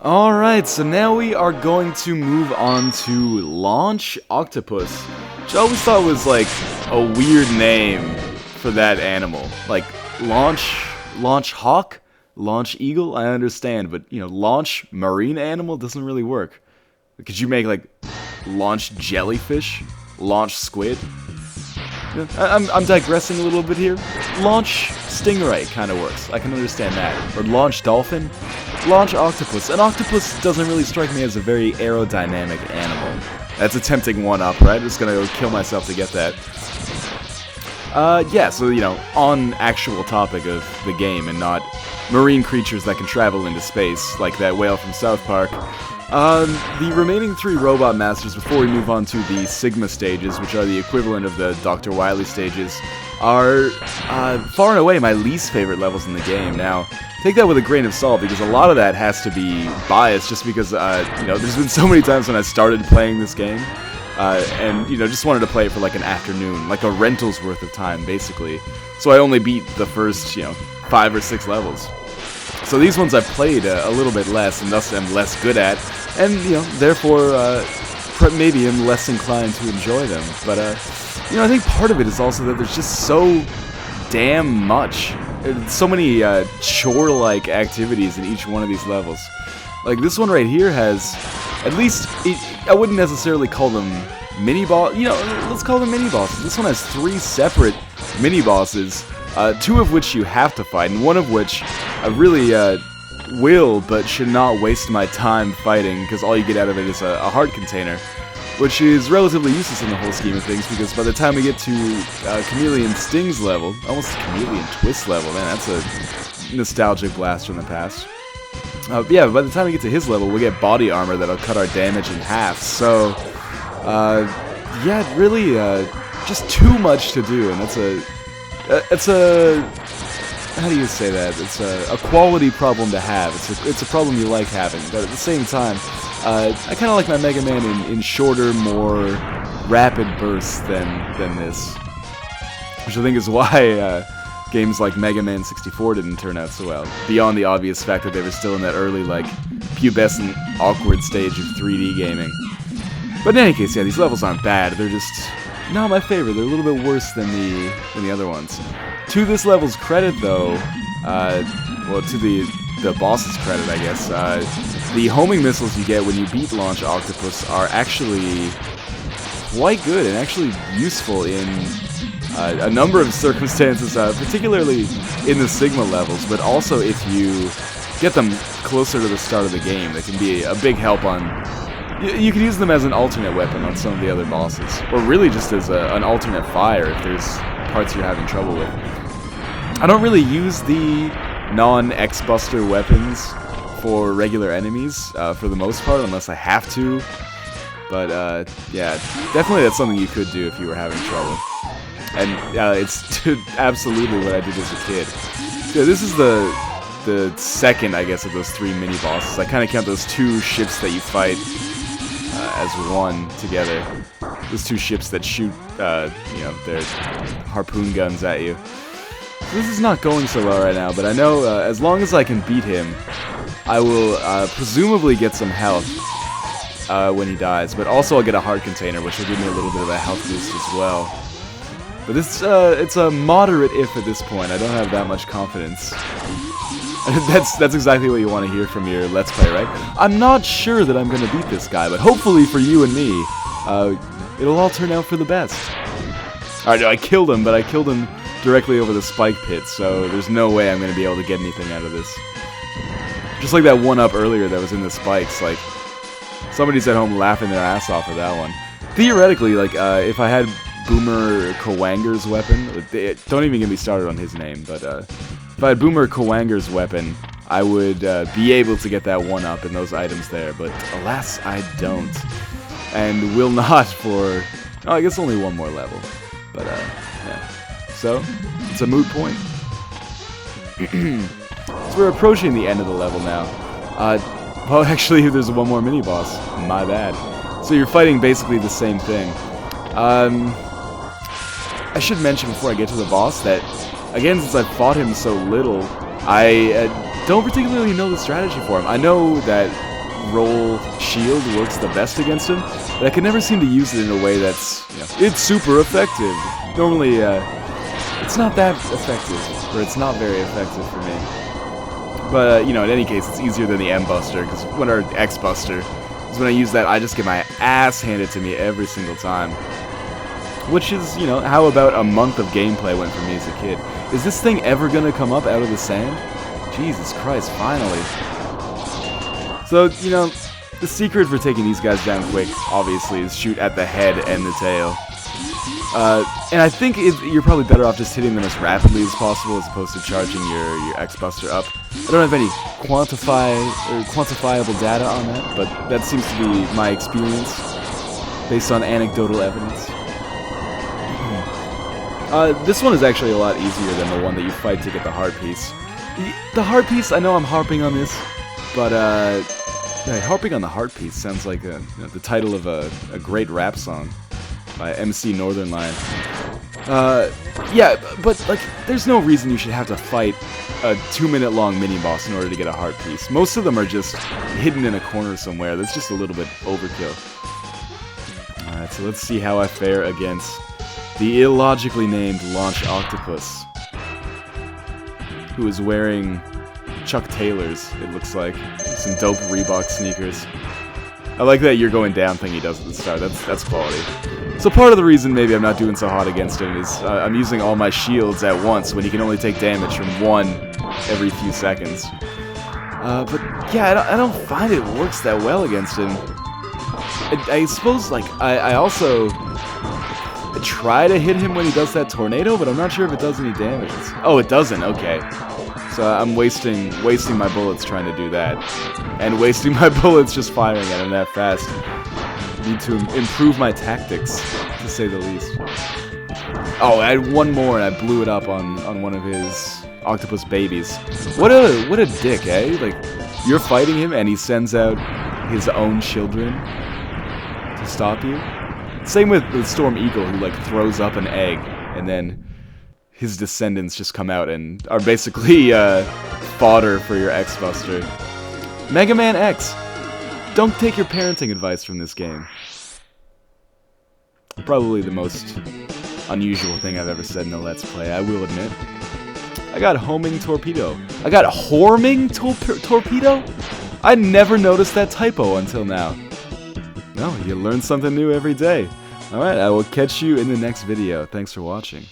Alright, so now we are going to move on to Launch Octopus, which I always thought was like a weird name for that animal. Like launch hawk, launch eagle, I understand, but you know, launch marine animal doesn't really work. Could you make like launch jellyfish, launch squid? I'm digressing a little bit here. Launch stingray kind of works. I can understand that. Or launch dolphin. Launch octopus. An octopus doesn't really strike me as a very aerodynamic animal. That's a tempting one-up, right? I'm just gonna go kill myself to get that. Yeah, so, you know, on actual topic of the game and not marine creatures that can travel into space, like that whale from South Park. The remaining 3 Robot Masters, before we move on to the Sigma stages, which are the equivalent of the Dr. Wily stages, are far and away my least favorite levels in the game. Now, take that with a grain of salt, because a lot of that has to be biased, just because, you know, there's been so many times when I started playing this game, and, you know, just wanted to play it for like an afternoon, like a rental's worth of time, basically. So I only beat the first, you know, 5 or 6 levels. So these ones I've played a little bit less, and thus am less good at, and, you know, therefore, maybe am less inclined to enjoy them. But, you know, I think part of it is also that there's just so damn much. So many chore-like activities in each one of these levels. Like, this one right here has, at least, I wouldn't necessarily call them mini-boss, you know, let's call them mini-bosses. This one has 3 separate mini-bosses, 2 of which you have to fight, and one of which I really will, but should not waste my time fighting, because all you get out of it is a heart container, which is relatively useless in the whole scheme of things, because by the time we get to Chameleon Sting's level, almost Chameleon Twist level, man, that's a nostalgic blast from the past. Yeah, by the time we get to his level, we'll get body armor that'll cut our damage in half, so, yeah, really, just too much to do, and it's a, how do you say that? It's a quality problem to have. It's a problem you like having, but at the same time, I kind of like my Mega Man in shorter, more rapid bursts than this, which I think is why games like Mega Man 64 didn't turn out so well. Beyond the obvious fact that they were still in that early, like, pubescent, awkward stage of 3D gaming. But in any case, yeah, these levels aren't bad. They're just not my favorite. They're a little bit worse than the other ones. To this level's credit, though, well, to the boss's credit, I guess, the homing missiles you get when you beat Launch Octopus are actually quite good and actually useful in a number of circumstances, particularly in the Sigma levels, but also if you get them closer to the start of the game, they can be a big help on. You can use them as an alternate weapon on some of the other bosses, or really just as an alternate fire if there's parts you're having trouble with. I don't really use the non-X-Buster weapons for regular enemies, for the most part, unless I have to. But, yeah, definitely that's something you could do if you were having trouble. And, it's absolutely what I did as a kid. Yeah, this is the second, I guess, of those 3 mini-bosses. I kind of count those 2 ships that you fight as one together. Those 2 ships that shoot, you know, their harpoon guns at you. This is not going so well right now, but I know as long as I can beat him, I will presumably get some health when he dies, but also I'll get a heart container, which will give me a little bit of a health boost as well. But this, it's a moderate if at this point. I don't have that much confidence. That's exactly what you want to hear from your Let's Play, right? I'm not sure that I'm going to beat this guy, but hopefully for you and me, it'll all turn out for the best. Alright, no, I killed him, but I killed him directly over the spike pit, so there's no way I'm going to be able to get anything out of this. Just like that one-up earlier that was in the spikes, like, somebody's at home laughing their ass off at that one. Theoretically, like, if I had Boomer Kawanger's weapon, don't even get me started on his name, but, if I had Boomer Kawanger's weapon, I would be able to get that one-up in those items there, but alas, I don't. And will not for, oh, I guess only one more level. But, yeah. So, it's a moot point. So we're approaching the end of the level now. Well, actually, there's one more mini-boss. My bad. So you're fighting basically the same thing. I should mention before I get to the boss that, again, since I've fought him so little, I don't particularly know the strategy for him. I know that roll shield works the best against him, but I can never seem to use it in a way that's, you know, it's super effective. Normally, it's not that effective, or it's not very effective for me. But, you know, in any case, it's easier than the M-Buster, because when our X-Buster, is when I use that, I just get my ass handed to me every single time. Which is, you know, how about a month of gameplay went for me as a kid. Is this thing ever gonna come up out of the sand? Jesus Christ, finally. So, you know, the secret for taking these guys down quick, obviously, is shoot at the head and the tail. And I think you're probably better off just hitting them as rapidly as possible as opposed to charging your X-Buster up. I don't have any quantifiable data on that, but that seems to be my experience based on anecdotal evidence. This one is actually a lot easier than the one that you fight to get the heart piece. The heart piece, I know I'm harping on this, but harping on the heart piece sounds like you know, the title of a great rap song by MC Northern Line. Yeah, but like, there's no reason you should have to fight a 2-minute long mini-boss in order to get a heart piece. Most of them are just hidden in a corner somewhere. That's just a little bit overkill. Alright, so let's see how I fare against the illogically named Launch Octopus, who is wearing Chuck Taylors, it looks like. Some dope Reebok sneakers. I like that you're going down thing he does at the start. That's quality. So part of the reason maybe I'm not doing so hot against him is I'm using all my shields at once when he can only take damage from one every few seconds. But yeah, I don't find it works that well against him. I suppose, like, I also try to hit him when he does that tornado, but I'm not sure if it does any damage. Oh, it doesn't. Okay. So I'm wasting my bullets trying to do that, and wasting my bullets just firing at him that fast. Need to improve my tactics, to say the least. Oh, I had one more, and I blew it up on one of his octopus babies. What a dick, eh? Like, you're fighting him, and he sends out his own children to stop you. Same with Storm Eagle, who like throws up an egg, and then his descendants just come out and are basically fodder for your X-Buster. Mega Man X! Don't take your parenting advice from this game. Probably the most unusual thing I've ever said in a Let's Play, I will admit. I got Homing Torpedo. I got Horming Torpedo? I never noticed that typo until now. No, you learn something new every day. Alright, I will catch you in the next video. Thanks for watching.